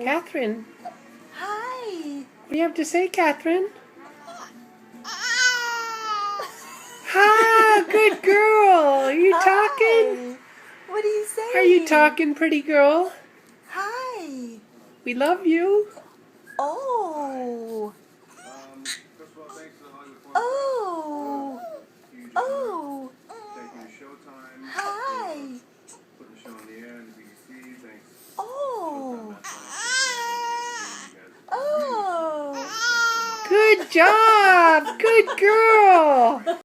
Catherine, Hi. what do you have to say, Catherine? Ha! Good girl. Are you talking? Hi. What are you saying? Are you talking, pretty girl? Hi. We love you. Oh. Oh. Oh. Hi. Oh. Oh. Good job. Good girl.